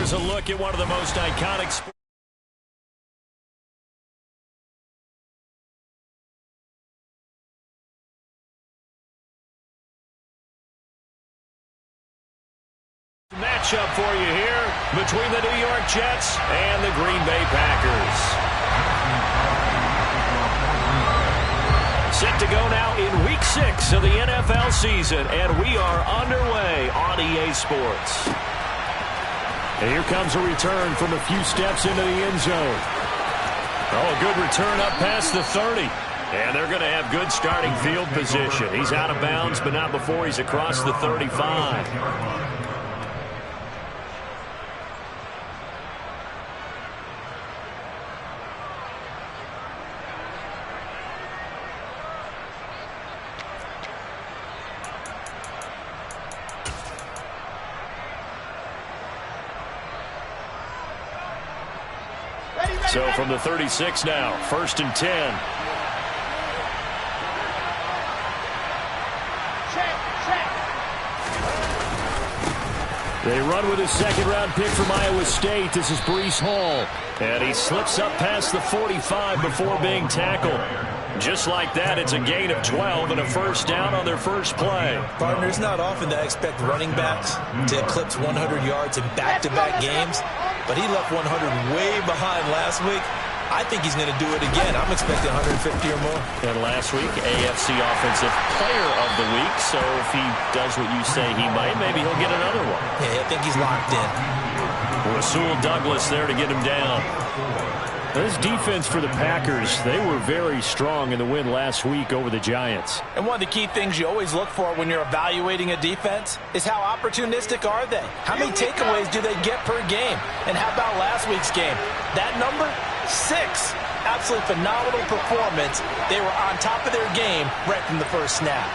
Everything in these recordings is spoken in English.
Here's a look at one of the most iconic sports matchup for you here between the New York Jets and the Green Bay Packers. Set to go now in Week 6 of the NFL season, and we are underway on EA Sports. And here comes a return from a few steps into the end zone. Oh, a good return up past the 30. And they're going to have good starting field position. He's out of bounds, but not before he's across the 35. So from the 36 now, 1st and 10. They run with a second-round pick from Iowa State. This is Breece Hall. And he slips up past the 45 before being tackled. Just like that, it's a gain of 12 and a first down on their first play. Partner, it's not often that I expect running backs to eclipse 100 yards in back-to-back games, but he left 100 way behind last week. I think he's going to do it again. I'm expecting 150 or more. And last week, AFC Offensive Player of the Week. So if he does what you say he might, maybe he'll get another one. Yeah, I think he's locked in. Rasul Douglas there to get him down. This defense for the Packers, they were very strong in the win last week over the Giants. And one of the key things you always look for when you're evaluating a defense is how opportunistic are they? How many takeaways do they get per game? And how about last week's game? That number? 6. Absolutely phenomenal performance. They were on top of their game right from the first snap.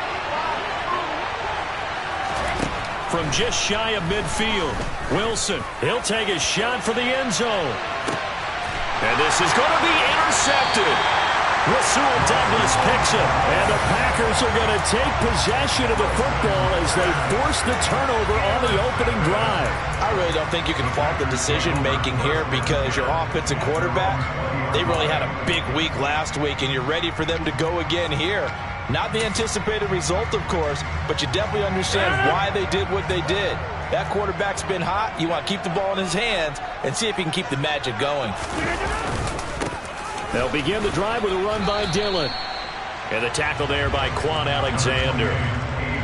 From just shy of midfield, Wilson, he'll take a shot for the end zone. And this is going to be intercepted. Rasul Douglas picks it. And the Packers are going to take possession of the football as they force the turnover on the opening drive. I really don't think you can fault the decision-making here because your offensive quarterback, they really had a big week last week, and you're ready for them to go again here. Not the anticipated result, of course, but you definitely understand why they did what they did. That quarterback's been hot. You want to keep the ball in his hands and see if he can keep the magic going. They'll begin the drive with a run by Dillon. And the tackle there by Quan Alexander.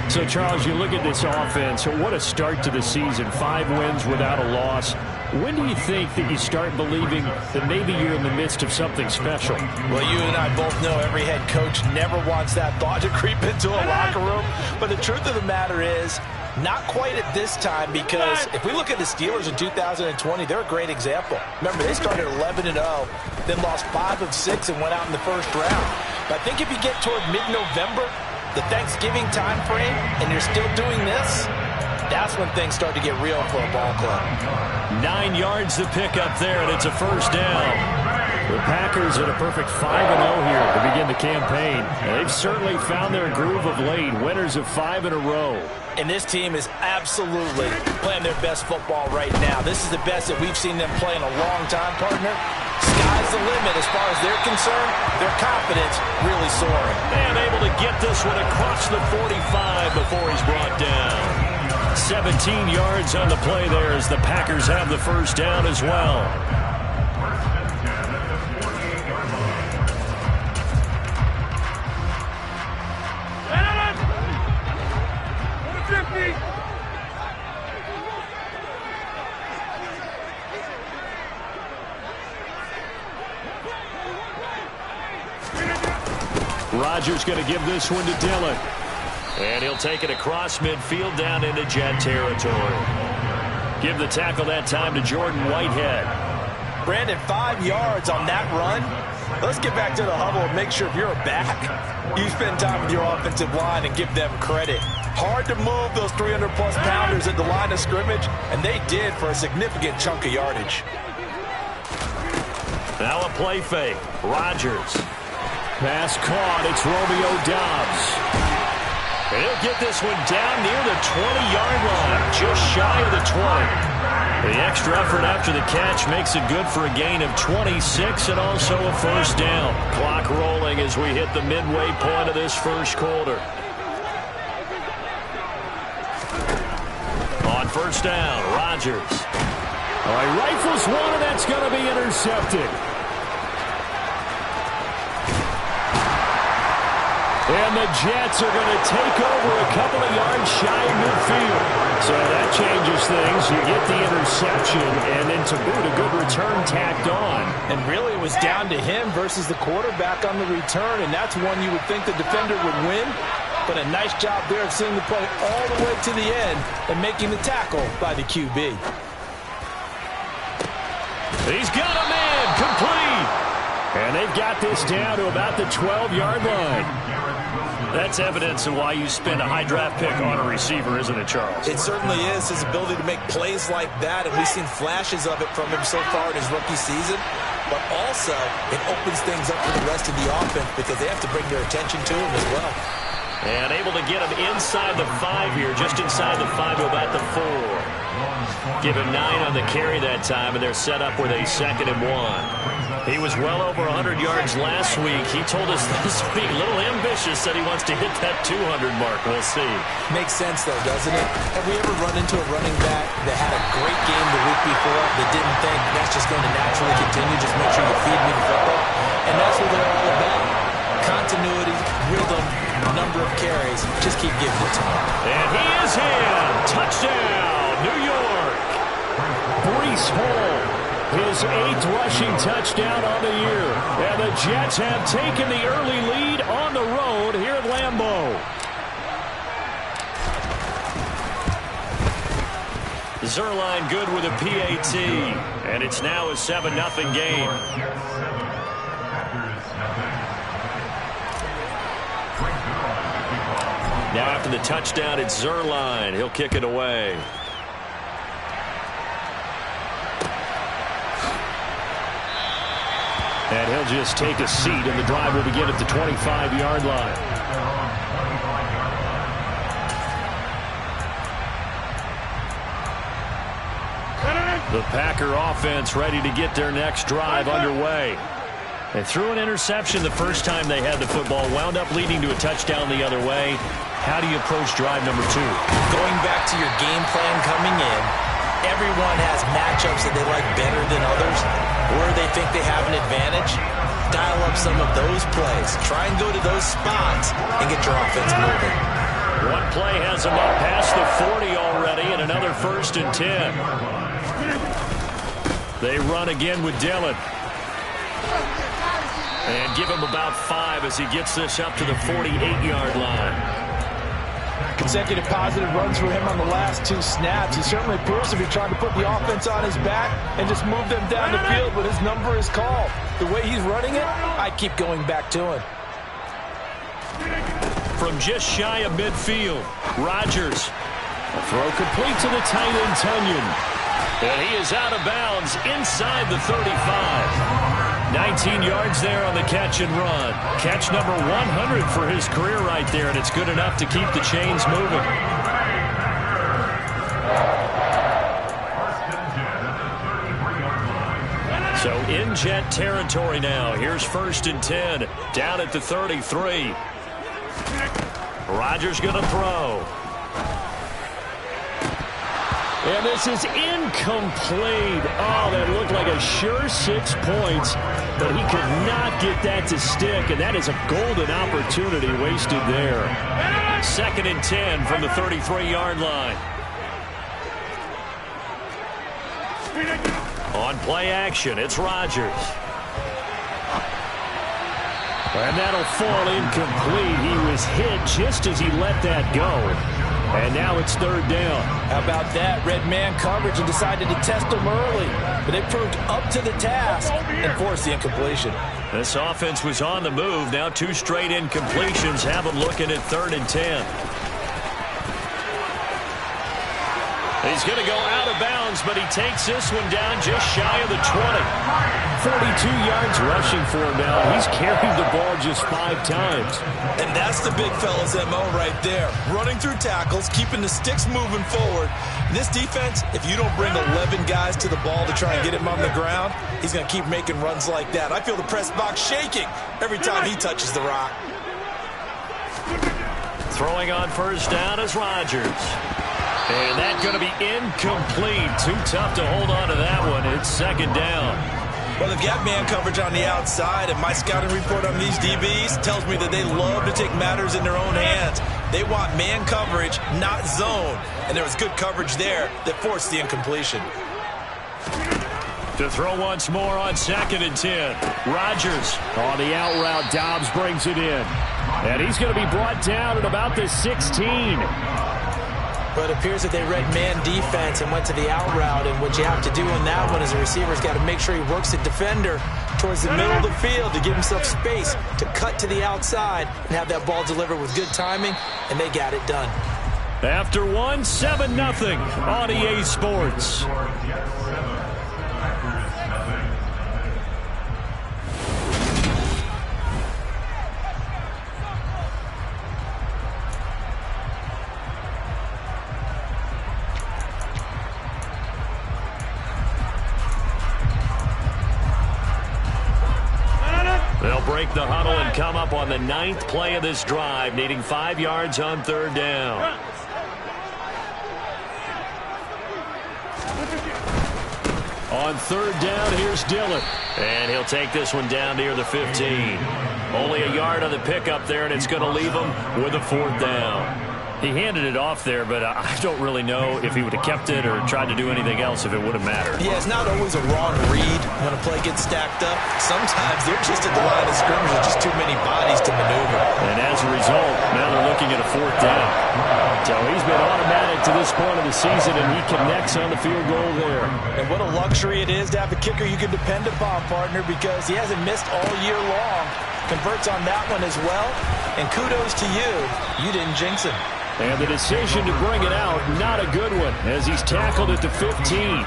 So, Charles, you look at this offense, what a start to the season. 5 wins without a loss. When do you think that you start believing that maybe you're in the midst of something special? Well, you and I both know every head coach never wants that thought to creep into a locker room. But the truth of the matter is, not quite at this time, because if we look at the Steelers in 2020, they're a great example. Remember, they started 11-0, then lost 5 of 6 and went out in the first round. But I think if you get toward mid-November, the Thanksgiving time frame, and you're still doing this, that's when things start to get real for a ball club. 9 yards to pick up there, and it's a first down. The Packers at a perfect 5-0 here to begin the campaign. They've certainly found their groove of late, winners of 5 in a row. And this team is absolutely playing their best football right now. This is the best that we've seen them play in a long time, partner. Sky's the limit as far as they're concerned. Their confidence really soaring. And able to get this one across the 45 before he's brought down. 17 yards on the play there as the Packers have the first down as well. Rodgers going to give this one to Dillon. And he'll take it across midfield down into Jet territory. Give the tackle that time to Jordan Whitehead. Brandon, 5 yards on that run. Let's get back to the huddle and make sure if you're a back, you spend time with your offensive line and give them credit. Hard to move those 300-plus pounders at the line of scrimmage, and they did for a significant chunk of yardage. Now a play fake. Rodgers. Pass caught. It's Romeo Doubs. And he'll get this one down near the 20-yard line, just shy of the 20. The extra effort after the catch makes it good for a gain of 26 and also a first down. Clock rolling as we hit the midway point of this first quarter. On first down, Rodgers. All right, rifles one, and that's going to be intercepted. And the Jets are going to take over a couple of yards shy of midfield. So that changes things. You get the interception, and then to boot, a good return tacked on. And really it was down to him versus the quarterback on the return, and that's one you would think the defender would win. But a nice job there of seeing the play all the way to the end and making the tackle by the QB. He's got a man complete. And they've got this down to about the 12-yard line. That's evidence of why you spend a high draft pick on a receiver, isn't it, Charles? It certainly is, his ability to make plays like that, and we've seen flashes of it from him so far in his rookie season. But also, it opens things up for the rest of the offense because they have to bring their attention to him as well. And able to get him inside the 5 here, just inside the 5 to about the 4. Give him 9 on the carry that time, and they're set up with a 2nd and 1. He was well over 100 yards last week. He told us this week, a little ambitious, said he wants to hit that 200 mark. We'll see. Makes sense, though, doesn't it? Have we ever run into a running back that had a great game the week before that didn't think that's just going to naturally continue? Just make sure you feed me the football. And that's what they're all about. Continuity, rhythm, number of carries. Just keep giving it to him. And he is in. Touchdown, New York. Breece Hall, his 8th rushing touchdown on the year. And the Jets have taken the early lead on the road here at Lambeau. Zuerlein good with a PAT. And it's now a 7-0 game. Now after the touchdown, it's Zuerlein. He'll kick it away. And he'll just take a seat, and the drive will begin at the 25-yard line. The Packer offense ready to get their next drive underway. They threw an interception the first time they had the football, wound up leading to a touchdown the other way. How do you approach drive number 2? Going back to your game plan coming in, everyone has matchups that they like better than others, where they think they have an advantage. Dial up some of those plays. Try and go to those spots and get your offense moving. One play has them up past the 40 already, and another 1st and 10. They run again with Dillon. And give him about 5 as he gets this up to the 48-yard line. Consecutive positive runs for him on the last 2 snaps. He certainly appears to be trying to put the offense on his back and just move them down the field, but his number is called. The way he's running it, I keep going back to him. From just shy of midfield, Rodgers. A throw complete to the tight end, Tonyan. And he is out of bounds inside the 35. 19 yards there on the catch and run. Catch number 100 for his career right there, and it's good enough to keep the chains moving. So in Jet territory now. Here's 1st and 10. Down at the 33. Rodgers going to throw. And this is incomplete. Oh, that looked like a sure 6 points, but he could not get that to stick, and that is a golden opportunity wasted there. 2nd and 10 from the 33-yard line. On play action, it's Rodgers. And that'll fall incomplete. He was hit just as he let that go. And now it's 3rd down. How about that? Red man coverage and decided to test him early. But they proved up to the task and forced the incompletion. This offense was on the move. Now 2 straight incompletions have them looking at 3rd and 10. He's going to go out of bounds, but he takes this one down just shy of the 20. 42 yards rushing for him now. He's carried the ball just 5 times. And that's the big fella's MO right there. Running through tackles, keeping the sticks moving forward. And this defense, if you don't bring 11 guys to the ball to try and get him on the ground, he's going to keep making runs like that. I feel the press box shaking every time he touches the rock. Throwing on first down is Rodgers. And that's going to be incomplete. Too tough to hold on to that one. It's second down. Well, they've got man coverage on the outside, and my scouting report on these DBs tells me that they love to take matters in their own hands. They want man coverage, not zone. And there was good coverage there that forced the incompletion. To throw once more on 2nd and 10. Rodgers on the out route. Dobbs brings it in. And he's going to be brought down at about the 16. But it appears that they read man defense and went to the out route. And what you have to do on that one is the receiver's got to make sure he works the defender towards the middle of the field to give himself space to cut to the outside and have that ball delivered with good timing, and they got it done. After 7-0 on EA Sports. They'll break the huddle and come up on the 9th play of this drive, needing 5 yards on 3rd down. On 3rd down, here's Dillon. And he'll take this one down near the 15. Only a yard on the pickup there, and it's going to leave him with a 4th down. He handed it off there, but I don't really know if he would have kept it or tried to do anything else if it would have mattered. Yeah, it's not always a wrong read when a play gets stacked up. Sometimes they're just at the line of scrimmage with just too many bodies to maneuver. And as a result, now they're looking at a 4th down. So he's been automatic to this point of the season, and he connects on the field goal there. And what a luxury it is to have a kicker you can depend upon, partner, because he hasn't missed all year long. Converts on that one as well. And kudos to you. You didn't jinx him. And the decision to bring it out, not a good one, as he's tackled at the 15.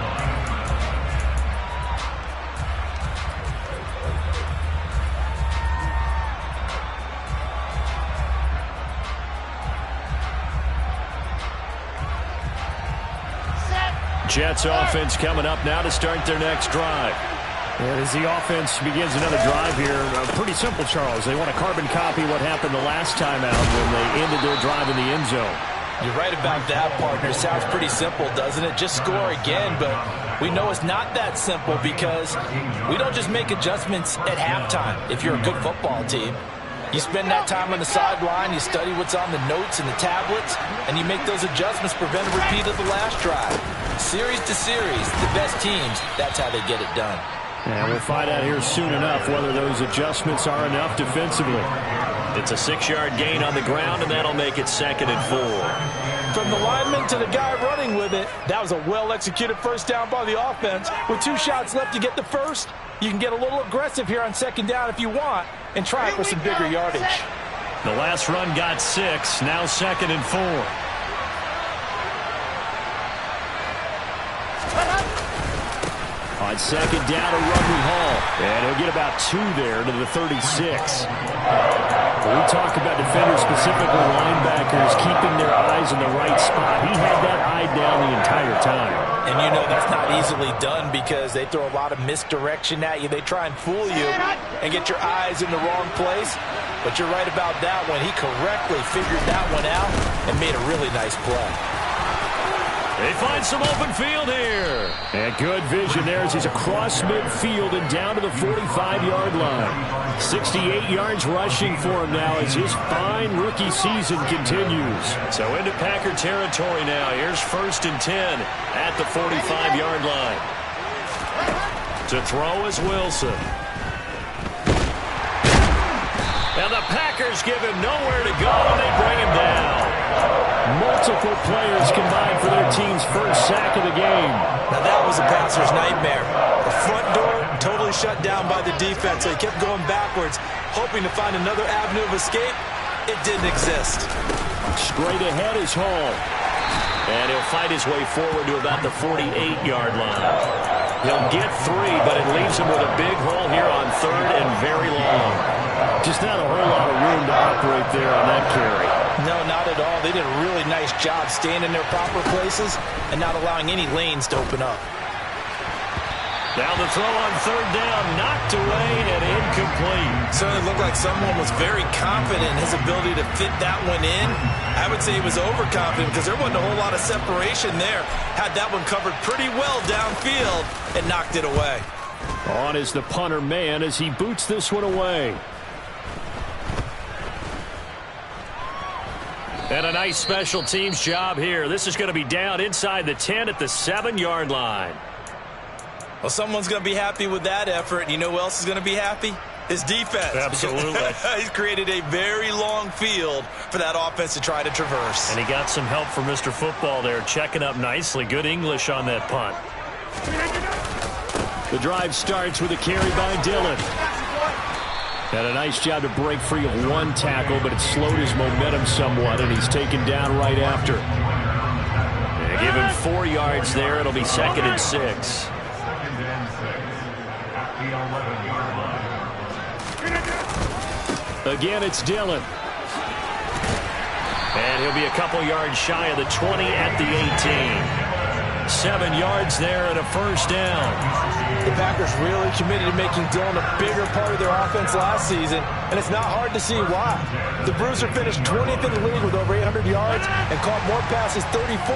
Jets offense coming up now to start their next drive. And as the offense begins another drive here, pretty simple, Charles. They want to carbon copy what happened the last time out when they ended their drive in the end zone. You're right about that, partner. Sounds pretty simple, doesn't it? Just score again, but we know it's not that simple because we don't just make adjustments at halftime if you're a good football team. You spend that time on the sideline, you study what's on the notes and the tablets, and you make those adjustments, prevent a repeat of the last drive. Series to series, the best teams, that's how they get it done. And we'll find out here soon enough whether those adjustments are enough defensively. It's a 6-yard gain on the ground, and that'll make it 2nd and 4. From the lineman to the guy running with it, that was a well-executed first down by the offense. With 2 shots left to get the first, you can get a little aggressive here on 2nd down if you want and try it for some bigger yardage. The last run got 6, now 2nd and 4. On 2nd down to Rugby Hall. And he'll get about 2 there to the 36. When we talk about defenders, specifically linebackers, keeping their eyes in the right spot. He had that eye down the entire time. And you know that's not easily done because they throw a lot of misdirection at you. They try and fool you and get your eyes in the wrong place. But you're right about that one. He correctly figured that one out and made a really nice play. They find some open field here. And good vision there as he's across midfield and down to the 45-yard line. 68 yards rushing for him now as his fine rookie season continues. So into Packer territory now. Here's 1st and 10 at the 45-yard line. To throw is Wilson. And the Packers give him nowhere to go, and they bring him down. Multiple players combined for their team's first sack of the game. Now that was a passer's nightmare. The front door totally shut down by the defense. So he kept going backwards, hoping to find another avenue of escape. It didn't exist. Straight ahead is Hall. And he'll fight his way forward to about the 48-yard line. He'll get 3, but it leaves him with a big hole here on 3rd and very long. Just not a whole lot of room to operate there on that carry. No, not at all. They did a really nice job staying in their proper places and not allowing any lanes to open up. Now the throw on 3rd down, knocked away and incomplete. Certainly looked like someone was very confident in his ability to fit that one in. I would say he was overconfident because there wasn't a whole lot of separation there. Had that one covered pretty well downfield and knocked it away. On is the punter man as he boots this one away. And a nice special teams job here. This is going to be down inside the 10 at the 7-yard line. Well, someone's going to be happy with that effort. You know who else is going to be happy? His defense. Absolutely. He's created a very long field for that offense to try to traverse. And he got some help from Mr. Football there, checking up nicely. Good English on that punt. The drive starts with a carry by Dillon. And a nice job to break free of one tackle, but it slowed his momentum somewhat, and he's taken down right after. They give him 4 yards there. It'll be 2nd and 6. Again, it's Dillon. And he'll be a couple yards shy of the 20 at the 18. 7 yards there and a 1st down. The Packers really committed to making Dillon a bigger part of their offense last season, and it's not hard to see why. The Bruiser finished 20th in the league with over 800 yards and caught more passes, 34,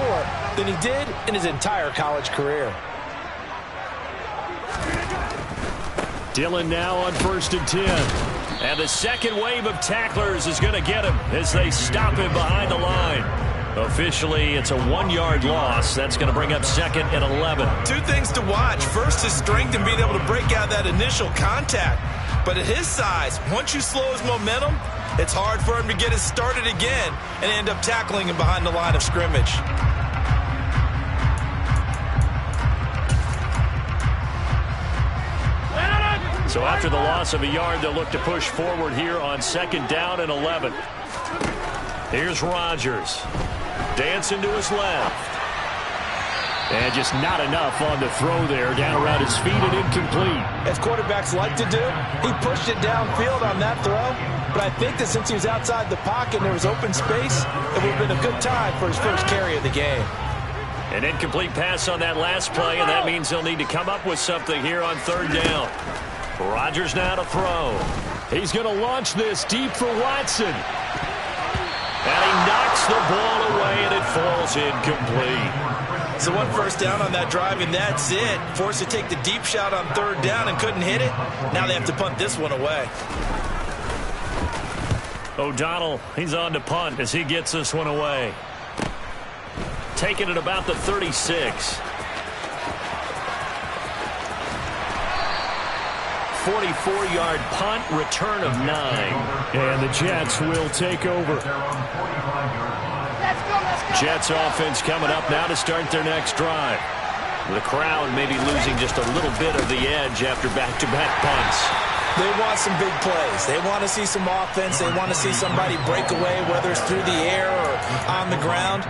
than he did in his entire college career. Dillon now on 1st and 10. And the second wave of tacklers is going to get him as they stop him behind the line. Officially, it's a 1-yard loss. That's going to bring up 2nd and 11. 2 things to watch. First, his strength and being able to break out that initial contact. But at his size, once you slow his momentum, it's hard for him to get it started again and end up tackling him behind the line of scrimmage. So after the loss of a yard, they'll look to push forward here on 2nd down and 11. Here's Rodgers. Dancing to his left. And just not enough on the throw there. Down around his feet and incomplete. As quarterbacks like to do, he pushed it downfield on that throw. But I think that since he was outside the pocket and there was open space, it would have been a good time for his first carry of the game. An incomplete pass on that last play, and that means they'll need to come up with something here on 3rd down. Rodgers now to throw. He's going to launch this deep for Watson. And he knocks the ball away, and it falls incomplete. So 1 first down on that drive, and that's it. Forced to take the deep shot on 3rd down and couldn't hit it. Now they have to punt this one away. O'Donnell, he's on to punt as he gets this one away. Taking it about the 36. 44-yard punt, return of 9. And the Jets will take over. Jets offense coming up now to start their next drive. The crowd may be losing just a little bit of the edge after back-to-back punts. They want some big plays. They want to see some offense. They want to see somebody break away, whether it's through the air or on the ground.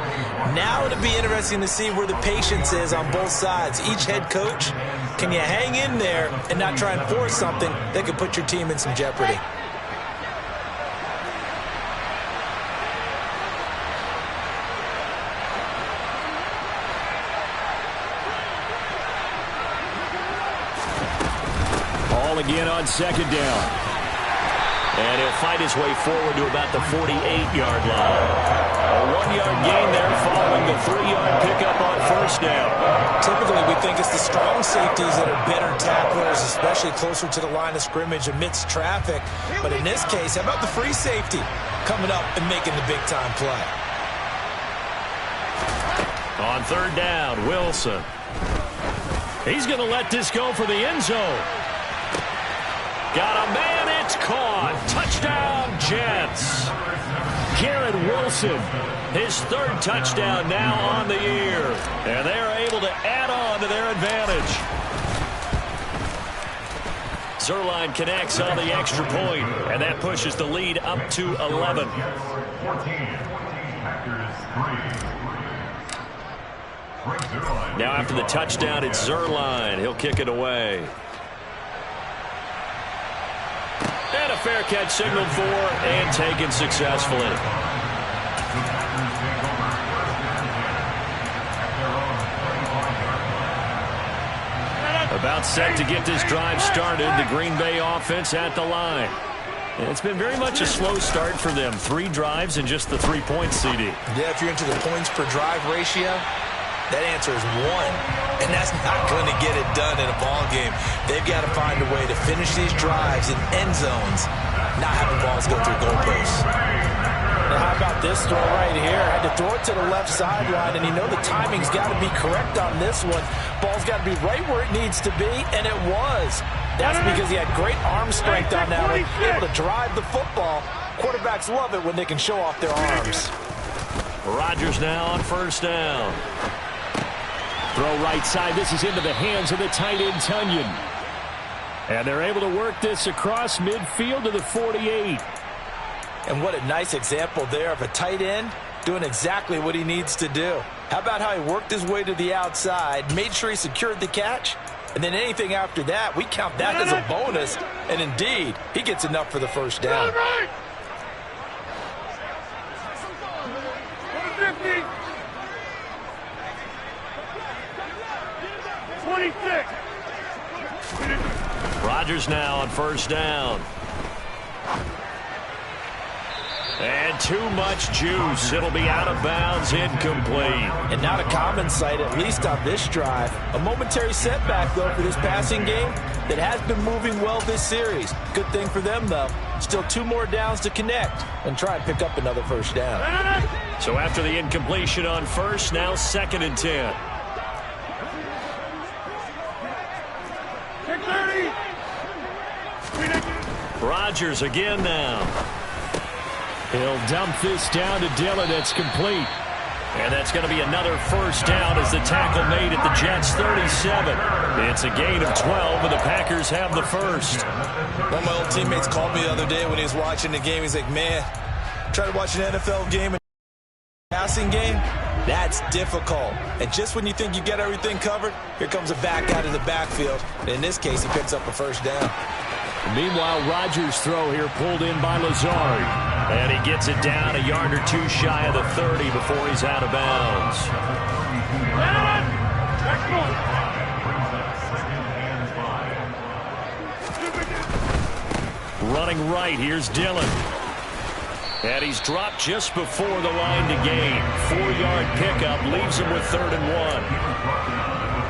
Now it'll be interesting to see where the patience is on both sides. Each head coach, can you hang in there and not try and force something that could put your team in some jeopardy? Again on 2nd down. And he'll fight his way forward to about the 48-yard line. A 1-yard gain there following the 3-yard pickup on 1st down. Typically, we think it's the strong safeties that are better tacklers, especially closer to the line of scrimmage amidst traffic. But in this case, how about the free safety coming up and making the big-time play? On 3rd down, Wilson. He's going to let this go for the end zone. Got a man, it's caught. Touchdown, Jets. Garrett Wilson, his 3rd touchdown now on the year. And they're able to add on to their advantage. Zuerlein connects on the extra point, and that pushes the lead up to 11. Now after the touchdown, it's Zuerlein. He'll kick it away. And a fair catch signaled for and taken successfully. About set to get this drive started. The Green Bay offense at the line. And it's been very much a slow start for them. 3 drives and just the 3 points, CD. Yeah, if you're into the points per drive ratio, that answer is 1. And that's not going to get it done in a ball game. They've got to find a way to finish these drives in end zones, not having balls go through goalposts. Now how about this throw right here? Had to throw it to the left sideline, and you know the timing's got to be correct on this one. Ball's got to be right where it needs to be, and it was. That's because he had great arm strength on that one, able to drive the football. Quarterbacks love it when they can show off their arms. Rodgers now on first down. Throw right side. This is into the hands of the tight end, Tonyan. And they're able to work this across midfield to the 48. And what a nice example there of a tight end doing exactly what he needs to do. How about how he worked his way to the outside, made sure he secured the catch, and then anything after that, we count that as a bonus. And indeed, he gets enough for the first down. Rodgers now on first down. And too much juice. It'll be out of bounds, incomplete. And not a common sight, at least on this drive. A momentary setback, though, for this passing game that has been moving well this series. Good thing for them, though. Still 2 more downs to connect and try and pick up another first down. So after the incompletion on first, now 2nd and 10. Rodgers again now. He'll dump this down to Dillon. It's complete. And that's going to be another first down as the tackle made at the Jets' 37. It's a gain of 12, and the Packers have the first. One of my old teammates called me the other day when he was watching the game. He's like, man, try to watch an NFL game and passing game. That's difficult. And just when you think you get everything covered, here comes a back out of the backfield. And in this case, he picks up a first down. Meanwhile, Rodgers' throw here pulled in by Lazard. And he gets it down a yard or 2 shy of the 30 before he's out of bounds. Running right, here's Dillon. And he's dropped just before the line to gain. 4-yard pickup leaves him with 3rd and 1.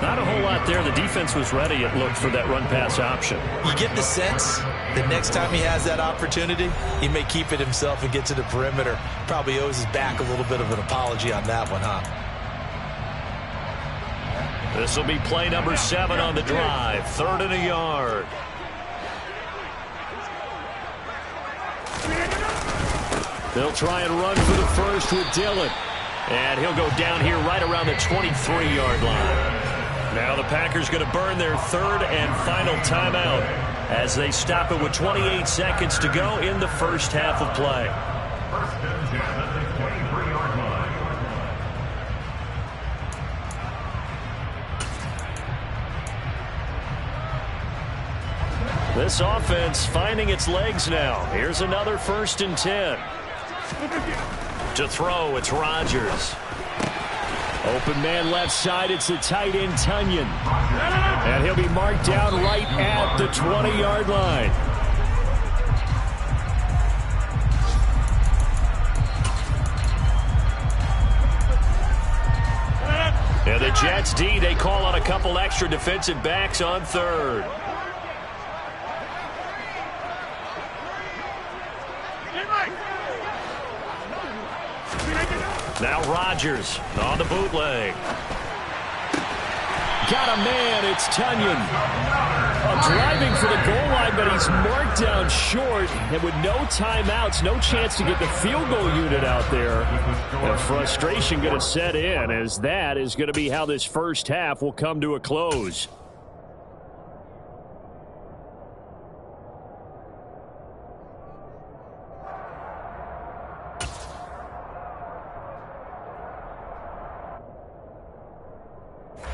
Not a whole lot there. The defense was ready, it looked, for that run-pass option. You get the sense that next time he has that opportunity, he may keep it himself and get to the perimeter. Probably owes his back a little bit of an apology on that one, huh? This will be play number 7 on the drive. 3rd and a yard. They'll try and run for the first with Dillon. And he'll go down here right around the 23-yard line. Now the Packers going to burn their 3rd and final timeout as they stop it with 28 seconds to go in the first half of play. This offense finding its legs now. Here's another 1st and 10. To throw, it's Rodgers. Open man left side, it's the tight end, Tonyan. And he'll be marked down right at the 20-yard line. And the Jets D, they call on a couple extra defensive backs on 3rd. Now Rodgers on the bootleg. Got a man, it's Tonyan. Driving for the goal line, but he's marked down short. And with no timeouts, no chance to get the field goal unit out there. And frustration going to set in, as that is going to be how this first half will come to a close.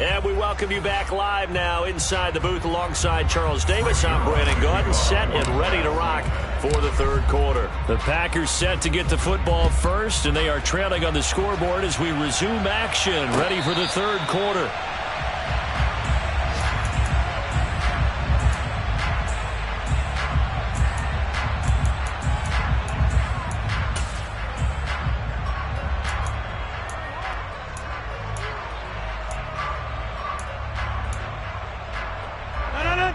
And we welcome you back live now inside the booth alongside Charles Davis. I'm Brandon Gaudin, set and ready to rock for the third quarter. The Packers set to get the football first, and they are trailing on the scoreboard as we resume action, ready for the third quarter.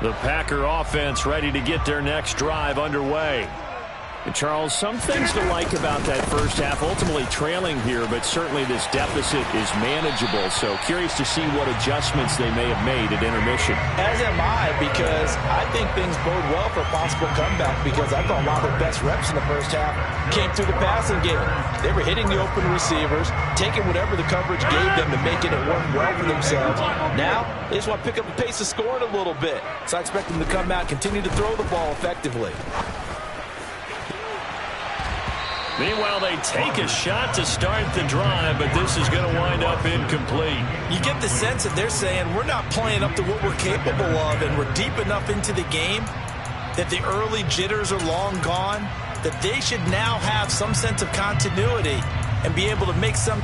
The Packer offense ready to get their next drive underway. And Charles, some things to like about that first half, ultimately trailing here, but certainly this deficit is manageable. So curious to see what adjustments they may have made at intermission. As am I, because I think things bode well for a possible comeback, because I thought a lot of the best reps in the first half came through the passing game. They were hitting the open receivers, taking whatever the coverage gave them and making it work well for themselves. Now, they just want to pick up the pace of scoring a little bit. So I expect them to come out, continue to throw the ball effectively. Meanwhile, they take a shot to start the drive, but this is going to wind up incomplete. You get the sense that they're saying we're not playing up to what we're capable of, and we're deep enough into the game that the early jitters are long gone, that they should now have some sense of continuity and be able to make some...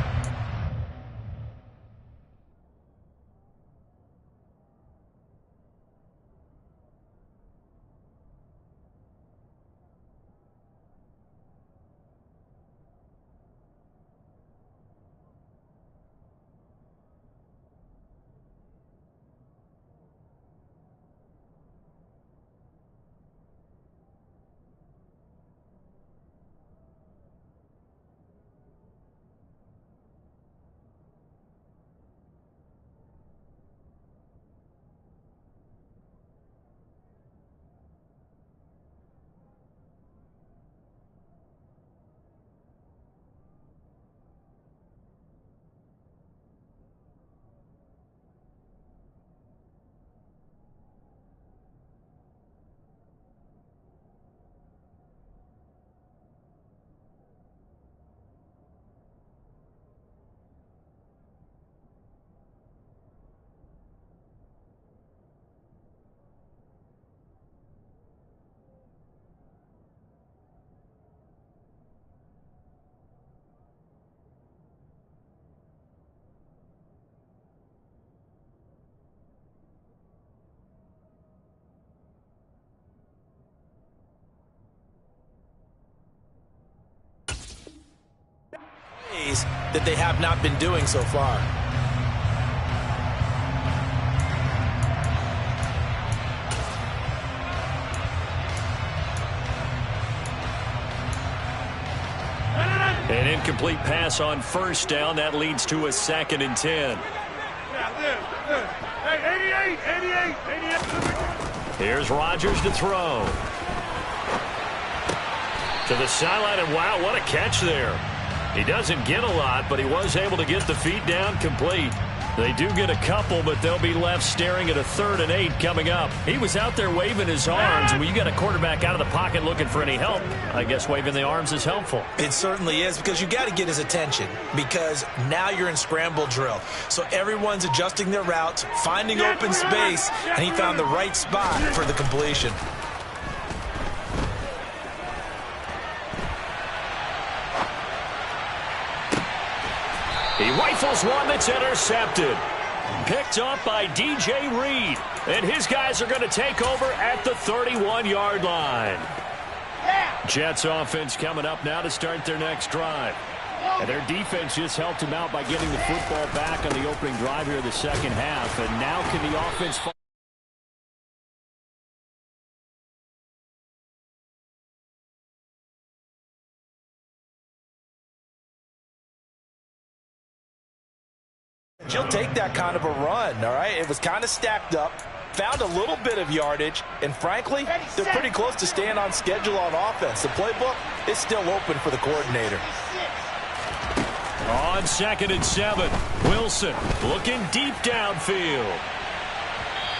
that they have not been doing so far. An incomplete pass on first down. That leads to a 2nd and 10. Here's Rodgers to throw. To the sideline, and wow, what a catch there. He doesn't get a lot, but he was able to get the feet down complete. They do get a couple, but they'll be left staring at a 3rd and 8 coming up. He was out there waving his arms. When you got a quarterback out of the pocket looking for any help, I guess waving the arms is helpful. It certainly is, because you got to get his attention, because now you're in scramble drill. So everyone's adjusting their routes, finding open space, and he found the right spot for the completion. He rifles one that's intercepted. Picked up by DJ Reed. And his guys are going to take over at the 31-yard line. Jets offense coming up now to start their next drive. And their defense just helped him out by getting the football back on the opening drive here in the second half. And now can the offense... She'll take that kind of a run, all right? It was kind of stacked up, found a little bit of yardage, and frankly, they're pretty close to staying on schedule on offense. The playbook is still open for the coordinator. On 2nd and 7, Wilson looking deep downfield.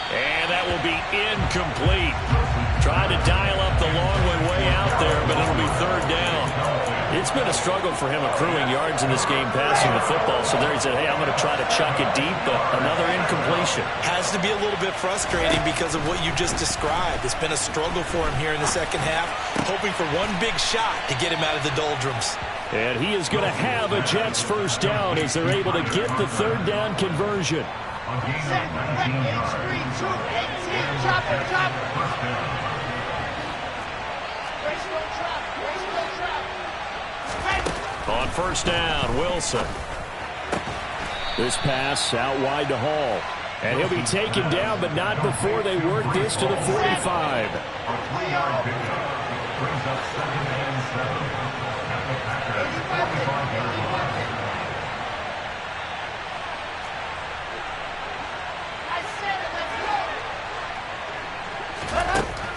And that will be incomplete. Trying to dial up the long way out there, but it'll be 3rd down. It's been a struggle for him accruing yards in this game passing the football. So there he said, hey, I'm going to try to chuck it deep, but another incompletion. Has to be a little bit frustrating because of what you just described. It's been a struggle for him here in the second half, hoping for one big shot to get him out of the doldrums. And he is going to have a Jets first down as they're able to get the third down conversion. On first down, Wilson. This pass out wide to Hall. And he'll be taken down, but not before they work this to the 45.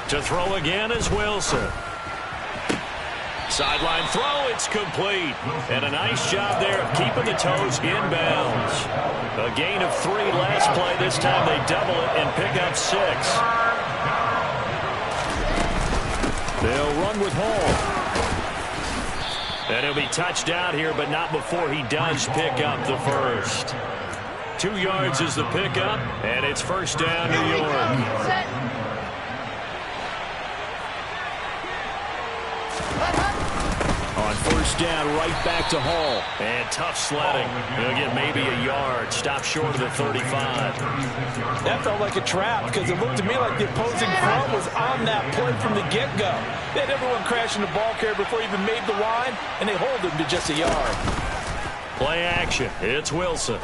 To throw again is Wilson. Sideline throw, it's complete. And a nice job there of keeping the toes inbounds. A gain of 3 last play. This time they double it and pick up 6. They'll run with Hall. And he'll be touched out here, but not before he does pick up the first. 2 yards is the pickup, and it's first down, New York. On first down, right back to Hall. And tough sledding. He'll get maybe a yard. Stop short of the 35. That felt like a trap because it looked to me like the opposing front was on that play from the get-go. They had everyone crashing the ball carrier before he even made the line, and they hold him to just a yard. Play action. It's Wilson.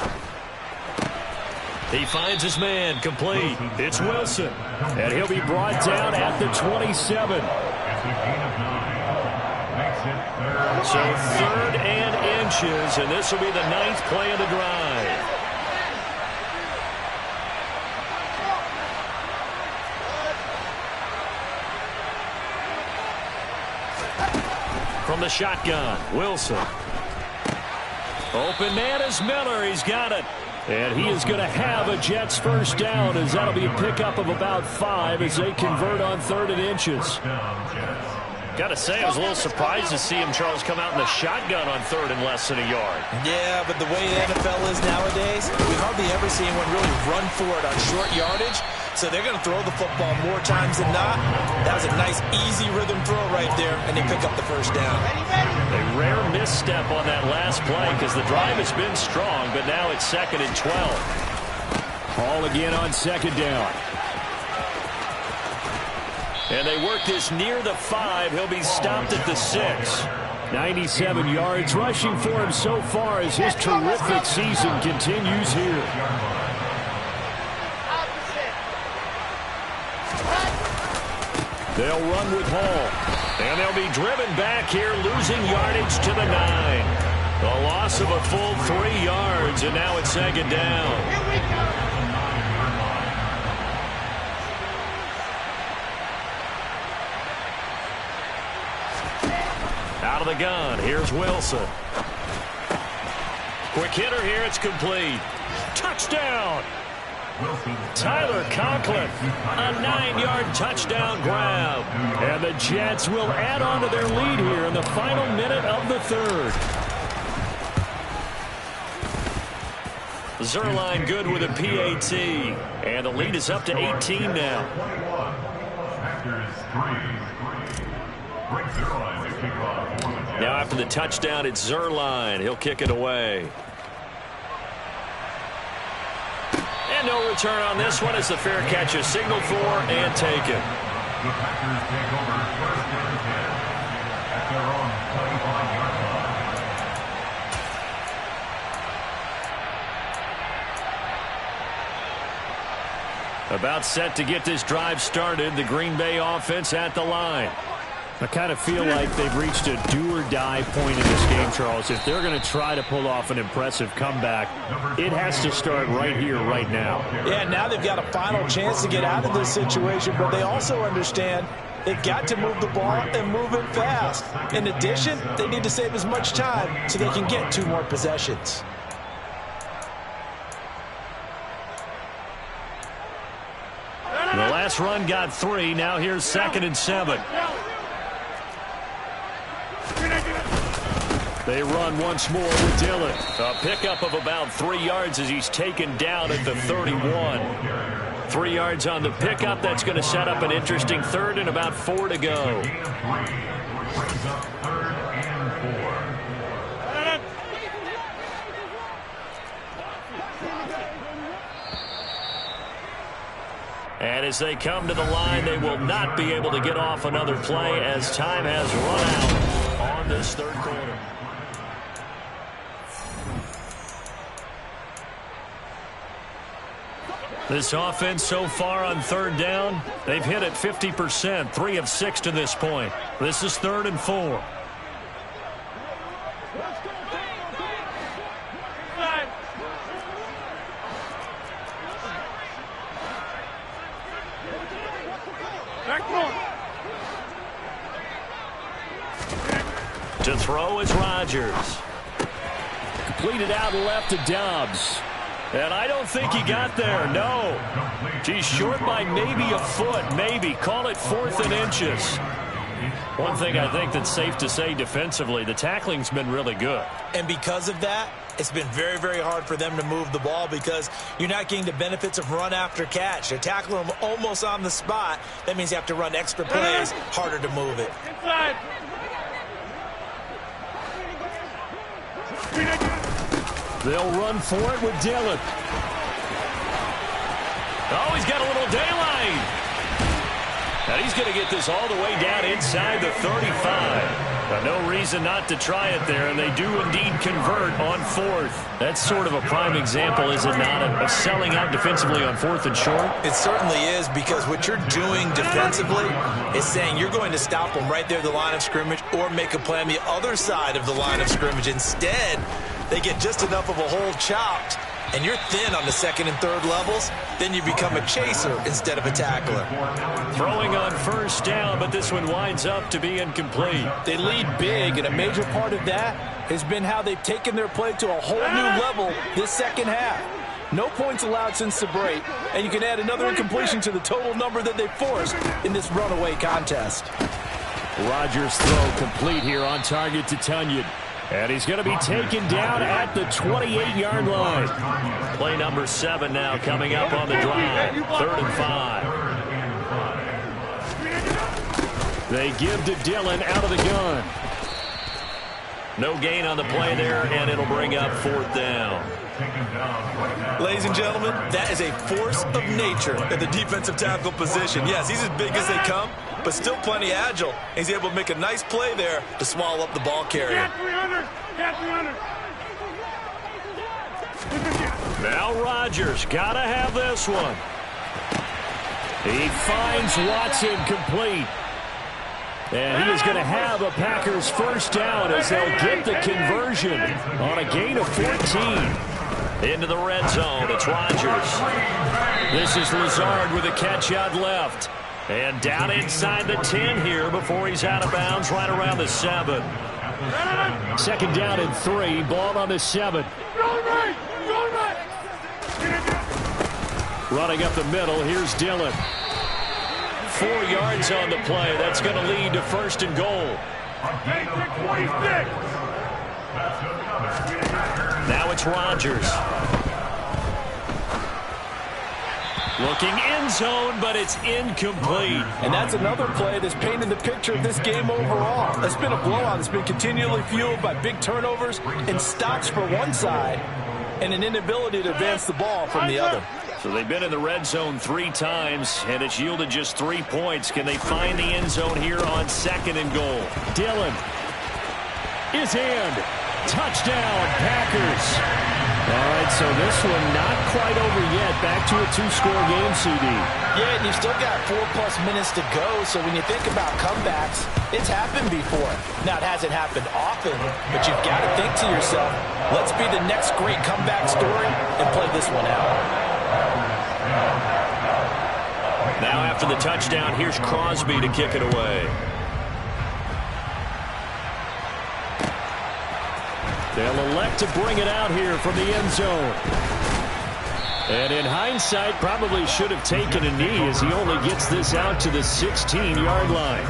He finds his man complete. It's Wilson. And he'll be brought down at the 27. So 3rd and inches, and this will be the 9th play of the drive. From the shotgun, Wilson. Open man is Miller. He's got it. And he is going to have a Jets first down, as that'll be a pickup of about 5 as they convert on 3rd and inches. Got to say, I was a little surprised to see him, Charles, come out in the shotgun on 3rd and less than a yard. Yeah, but the way the NFL is nowadays, we hardly ever see anyone really run for it on short yardage. So they're going to throw the football more times than not. That was a nice, easy rhythm throw right there, and they pick up the first down. A rare misstep on that last play because the drive has been strong, but now it's 2nd and 12. Hall again on 2nd down. And they work this near the 5. He'll be stopped at the 6. 97 yards rushing for him so far as his terrific season continues here. They'll run with Hall. And they'll be driven back here, losing yardage to the 9. A loss of a full 3 yards, and now it's 2nd down. Here we go. Out of the gun, here's Wilson. Quick hitter here, it's complete. Touchdown! Tyler Conklin, a 9-yard touchdown grab. And the Jets will add on to their lead here in the final minute of the 3rd. Zuerlein good with a PAT. And the lead is up to 18 now. Now after the touchdown, it's Zuerlein. He'll kick it away. And no return on this one as the fair catch is signaled for and taken. The Packers take over 1st and 10 at their own 25-yard line. About set to get this drive started. The Green Bay offense at the line. I kind of feel like they've reached a do-or-die point in this game, Charles. If they're going to try to pull off an impressive comeback, it has to start right here, right now. Yeah, now they've got a final chance to get out of this situation, but they also understand they've got to move the ball and move it fast. In addition, they need to save as much time so they can get 2 more possessions. The last run got 3. Now here's 2nd and 7. They run once more with Dillon. A pickup of about 3 yards as he's taken down at the 31. 3 yards on the pickup. That's going to set up an interesting third and about 4 to go. And as they come to the line, they will not be able to get off another play as time has run out on this third quarter. This offense so far on third down, they've hit it 50%, 3 of 6 to this point. This is 3rd and 4. To throw is Rodgers. Completed out left to Dobbs. And I don't think he got there, no. He's short by maybe a foot, maybe. Call it 4th and inches. One thing I think that's safe to say defensively, the tackling's been really good. And because of that, it's been very, very hard for them to move the ball because you're not getting the benefits of run after catch. They're tackling them almost on the spot. That means you have to run extra plays, harder to move it. Inside. They'll run for it with Dillon. Oh, he's got a little daylight. And he's going to get this all the way down inside the 35. No reason not to try it there, and they do indeed convert on 4th. That's sort of a prime example, is it not, of selling out defensively on 4th and short? It certainly is, because what you're doing defensively is saying you're going to stop them right there at the line of scrimmage or make a play on the other side of the line of scrimmage. Instead, they get just enough of a hole chopped, and you're thin on the 2nd and 3rd levels, then you become a chaser instead of a tackler. Throwing on 1st down, but this one winds up to be incomplete. They lead big, and a major part of that has been how they've taken their play to a whole new level this second half. No points allowed since the break, and you can add another incompletion to the total number that they forced in this runaway contest. Rodgers' throw complete here on target to Tunyon. And he's going to be taken down at the 28-yard line. Play number 7 now coming up on the drive. 3rd and 5. They give to Dillon out of the gun. No gain on the play there, and it'll bring up 4th down. Ladies and gentlemen, that is a force of nature at the defensive tackle position. Yes, he's as big as they come, but still plenty agile. He's able to make a nice play there to swallow up the ball carrier. Now Rodgers got to have this one. He finds Watson complete. And he is going to have a Packers 1st down as they'll get the conversion on a gain of 14. Into the red zone, it's Rodgers. This is Lazard with a catch out left. And down inside the 10 here before he's out of bounds right around the 7. 2nd down and 3, ball on the 7. Running up the middle, here's Dillon. 4 yards on the play. That's going to lead to 1st and goal. Now it's Rodgers. Looking end zone, but it's incomplete. And that's another play that's painted the picture of this game overall. It's been a blowout. It's been continually fueled by big turnovers and stops for one side and an inability to advance the ball from the other. So they've been in the red zone 3 times, and it's yielded just 3 points. Can they find the end zone here on 2nd and goal? Dillon is in. Touchdown, Packers. All right, so this one not quite over yet. Back to a 2-score game, CD. Yeah, and you've still got 4+ minutes to go, so when you think about comebacks, it's happened before. Now, it hasn't happened often, but you've got to think to yourself, let's be the next great comeback story and play this one out. Now after the touchdown, here's Crosby to kick it away. They'll elect to bring it out here from the end zone. And in hindsight, probably should have taken a knee as he only gets this out to the 16-yard line.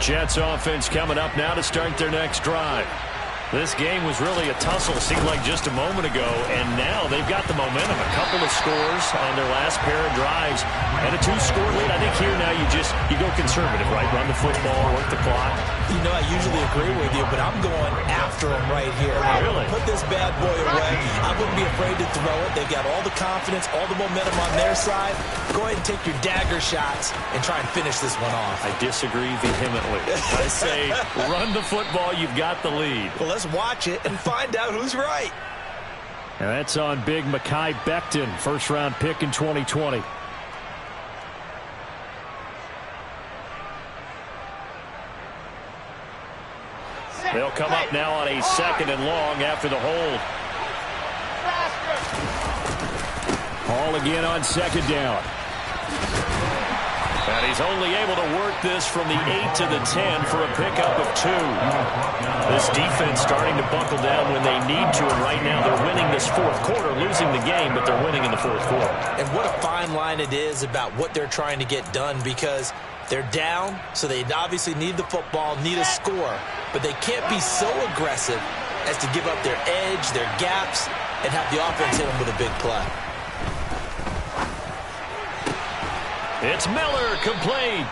Jets offense coming up now to start their next drive. This game was really a tussle, seemed like just a moment ago, and now they've got the momentum. A couple of scores on their last pair of drives and a 2-score lead. I think here now you go conservative, right? Run the football, work the clock. You know, I usually agree with you, but I'm going after them right here. Really? Put this bad boy away. I wouldn't be afraid to throw it. They've got all the confidence, all the momentum on their side. Go ahead and take your dagger shots and try and finish this one off. I disagree vehemently. I say run the football. You've got the lead. Well, let's watch it and find out who's right. And that's on big Mekhi Becton, first-round pick in 2020. They'll come up now on a 2nd and long after the hold. Hall again on 2nd down. And he's only able to work this from the 8 to the 10 for a pickup of 2. This defense starting to buckle down when they need to, and right now they're winning this 4th quarter, losing the game, but they're winning in the 4th quarter. And what a fine line it is about what they're trying to get done, because they're down, so they obviously need the football, need a score, but they can't be so aggressive as to give up their edge, their gaps, and have the offense hit them with a big play. It's Miller, complete.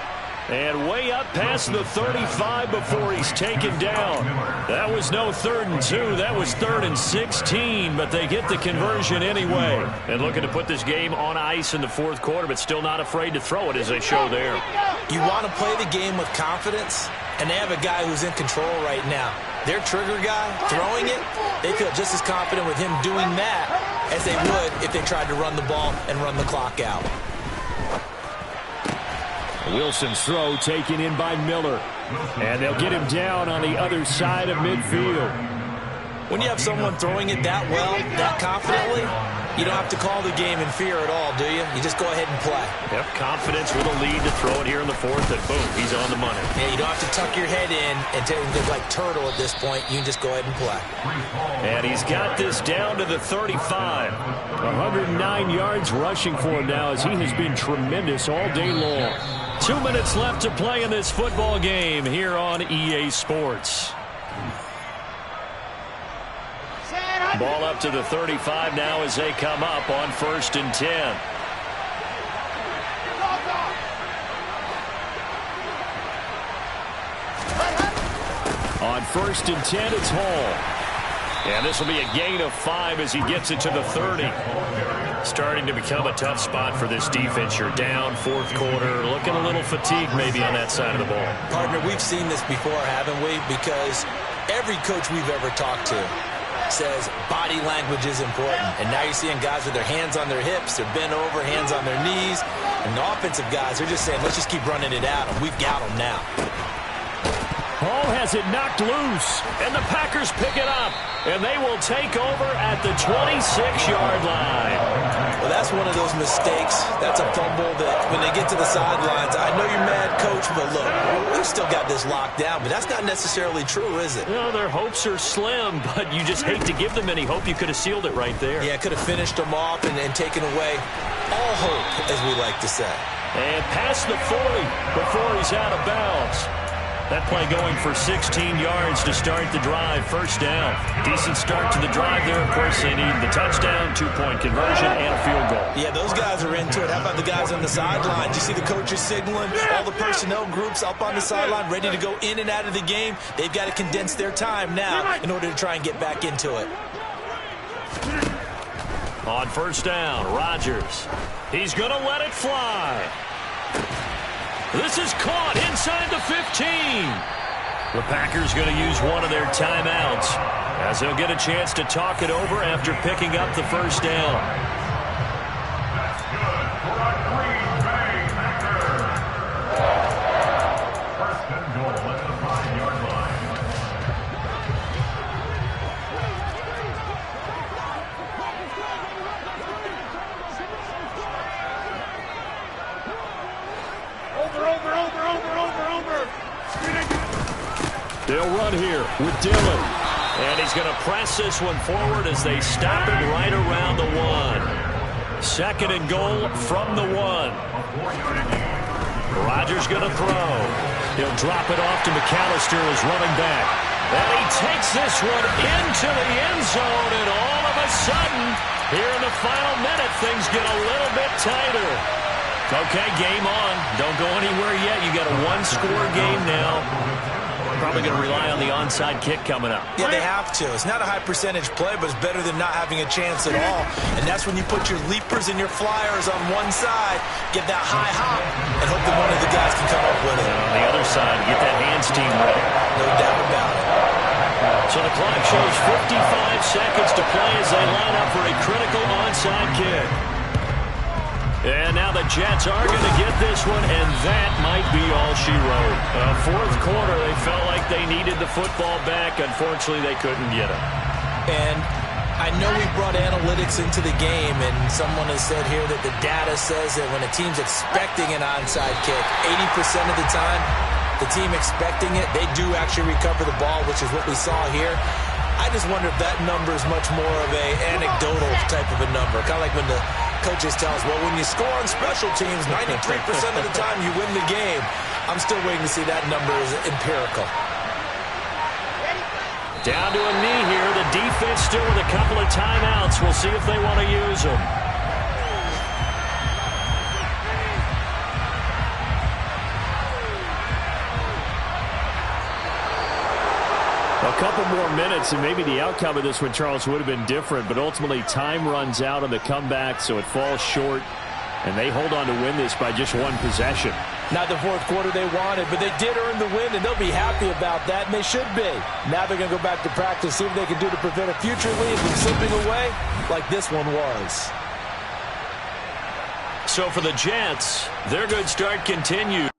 And way up past the 35 before he's taken down. That was no 3rd and 2. That was 3rd and 16, but they get the conversion anyway. And looking to put this game on ice in the 4th quarter, but still not afraid to throw it as they show there. You want to play the game with confidence, and they have a guy who's in control right now. Their trigger guy, throwing it, they feel just as confident with him doing that as they would if they tried to run the ball and run the clock out. Wilson's throw taken in by Miller. And they'll get him down on the other side of midfield. When you have someone throwing it that well, that confidently, you don't have to call the game in fear at all, do you? You just go ahead and play. Yep, confidence with a lead to throw it here in the 4th, and boom, he's on the money. Yeah, you don't have to tuck your head in and take it like turtle at this point. You can just go ahead and play. And he's got this down to the 35. 109 yards rushing for him now, as he has been tremendous all day long. 2 minutes left to play in this football game here on EA Sports. Ball up to the 35 now as they come up on 1st and 10. On 1st and 10, it's Hall. And this will be a gain of 5 as he gets it to the 30. Starting to become a tough spot for this defense. You're down 4th quarter, looking a little fatigued maybe on that side of the ball. Partner, we've seen this before, haven't we? Because every coach we've ever talked to says body language is important. And now you're seeing guys with their hands on their hips, they're bent over, hands on their knees. And the offensive guys, they're just saying, let's just keep running it at them. We've got them now. Hall has it knocked loose, and the Packers pick it up, and they will take over at the 26-yard line. Well, that's one of those mistakes. That's a fumble that when they get to the sidelines, I know you're mad, Coach, but look, we've still got this locked down, but that's not necessarily true, is it? Well, their hopes are slim, but you just hate to give them any hope. You could have sealed it right there. Yeah, could have finished them off and taken away all hope, as we like to say. And past the 40 before he's out of bounds. That play going for 16 yards to start the drive. 1st down. Decent start to the drive there. Of course, they need the touchdown, 2-point conversion, and a field goal. Yeah, those guys are into it. How about the guys on the sideline? You see the coaches signaling, all the personnel groups up on the sideline ready to go in and out of the game. They've got to condense their time now in order to try and get back into it. On 1st down, Rodgers. He's going to let it fly. This is caught inside the 15. The Packers going to use one of their timeouts as they'll get a chance to talk it over after picking up the 1st down. That's good for a Green Bay Packer. 1st and goal at the 5-yard line. They'll run here with Dillon. And he's going to press this one forward as they stop it right around the 1. 2nd and goal from the 1. Rodgers going to throw. He'll drop it off to McAllister as running back. And he takes this one into the end zone, and all of a sudden, here in the final minute, things get a little bit tighter. Okay, game on. Don't go anywhere yet. You got a one-score game now. Probably going to rely on the onside kick coming up. Yeah, they have to. It's not a high-percentage play, but it's better than not having a chance at all. And that's when you put your leapers and your flyers on one side, get that high hop, and hope that one of the guys can come up with it. And on the other side, get that hands team ready. No doubt about it. So the clock shows 55 seconds to play as they line up for a critical onside kick. And now the Jets are going to get this one, and that might be all she wrote. Fourth quarter, they felt like they needed the football back. Unfortunately, they couldn't get it. And I know we brought analytics into the game, and someone has said here that the data says that when a team's expecting an onside kick, 80% of the time, the team expecting it, they do actually recover the ball, which is what we saw here. I just wonder if that number is much more of a anecdotal type of a number. Kind of like when the coaches tell us, well, when you score on special teams, 93% of the time you win the game. I'm still waiting to see that number is empirical. Down to a knee here. The defense still with a couple of timeouts. We'll see if they want to use them. A couple more minutes, and maybe the outcome of this one, Charles, would have been different. But ultimately, time runs out on the comeback, so it falls short. And they hold on to win this by just one possession. Not the fourth quarter they wanted, but they did earn the win, and they'll be happy about that, and they should be. Now they're going to go back to practice, see what they can do to prevent a future lead from slipping away like this one was. So for the Jets, their good start continues.